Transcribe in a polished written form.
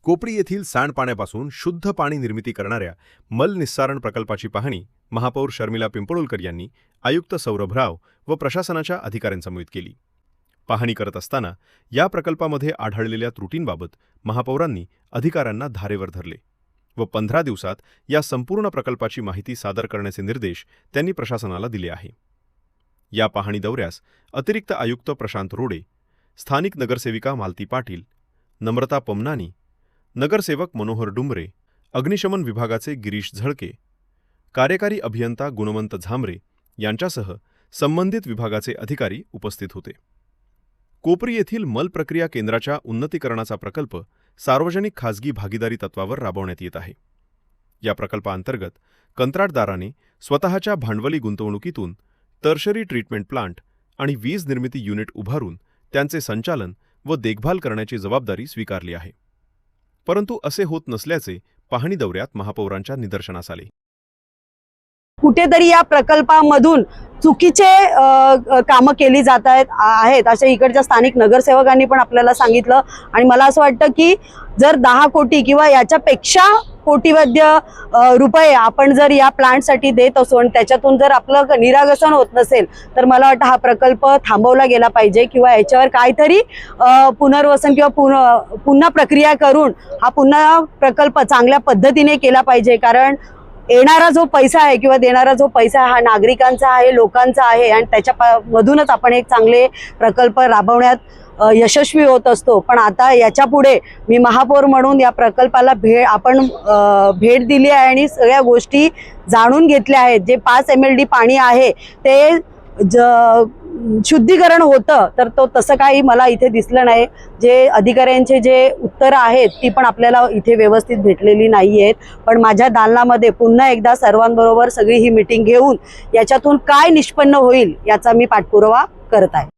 कोपरी येथील सांडपाण्यापासून शुद्ध पाणी निर्मिती करणाऱ्या मल निस्सारण प्रकल्पाची पाहणी महापौर शर्मिला पिंपळुलकर यांनी आयुक्त सौरभ राव व प्रशासनाच्या अधिकाऱ्यांसमवेत केली। पाहणी करत असताना या प्रकल्पामध्ये आढळलेल्या त्रुटींबाबत महापौरांनी अधिकाऱ्यांना धारेवर धरले व 15 दिवसात या संपूर्ण प्रकल्पाची माहिती सादर करण्याचे निर्देश त्यांनी प्रशासनाला दिले आहे। या पाहणी दौऱ्यास अतिरिक्त आयुक्त प्रशांत रोडे, स्थानिक नगरसेविका मालती पाटील, नम्रता पमनानी, नगरसेवक मनोहर डुंबरे, अग्निशमन विभागाचे गिरीश झळके, कार्यकारी अभियंता गुणवंत झांबरे यांच्यासह संबंधित विभागाचे अधिकारी उपस्थित होते। कोपरी येथील मल प्रक्रिया केंद्राच्या उन्नतीकरणाचा प्रकल्प सार्वजनिक खाजगी भागीदारी तत्वावर राबवण्यात येत आहे। या प्रकल्पाअंतर्गत कंत्राटदाराने स्वतःच्या भांडवली गुंतवणुकीतून टर्शरी ट्रीटमेंट प्लांट आणि वीज निर्मिती युनिट उभारून त्यांचे संचालन व देखभाल करण्याची जबाबदारी स्वीकारली आहे। परंतु असे होत नसल्याचे पाहणी दौऱ्यात महापौरांच्या निदर्शनास आले। कुठेतरी या प्रकल्पामधून चुकीचे कामं केली जात आहेत अशा इकडच्या स्थानिक नगरसेवकांनी पण आपल्याला सांगितलं। आणि मला असं वाटतं की जर 10 कोटी किंवा याच्यापेक्षा कोटीवध्य रुपये आपण जर या प्लांटसाठी देत असू आणि त्याच्यातून जर आपलं निराकरण होत नसेल तर मला वाटतं हा प्रकल्प थांबवला गेला पाहिजे किंवा याच्यावर काहीतरी पुनर्वसन किंवा पुन्हा प्रक्रिया करून हा पुन्हा प्रकल्प चांगल्या पद्धतीने केला पाहिजे। कारण येणारा जो पैसा आहे किंवा देणारा जो पैसा हा नागरिकांचा आहे, लोकांचा आहे आणि त्याच्या मधूनच आपण एक चांगले प्रकल्प राबवण्यात यशस्वी होत असतो। पण आता याच्या पुढे मी महापौर म्हणून या प्रकल्पाला भेट दिली आहे आणि सगळ्या गोष्टी जाणून घेतल्या आहेत। जे 5 MLD पाणी आहे ते शुद्धीकरण होतं तर तो तसं काही मला इथे दिसलं नाही। जे अधिकाऱ्यांचे जे उत्तरं आहेत ती पण आपल्याला इथे व्यवस्थित भेटलेली नाही आहेत। पण माझ्या दालनामध्ये पुन्हा एकदा सर्वांबरोबर सगळी ही मीटिंग घेऊन याच्यातून काय निष्पन्न होईल याचा मी पाठपुरावा करत आहे।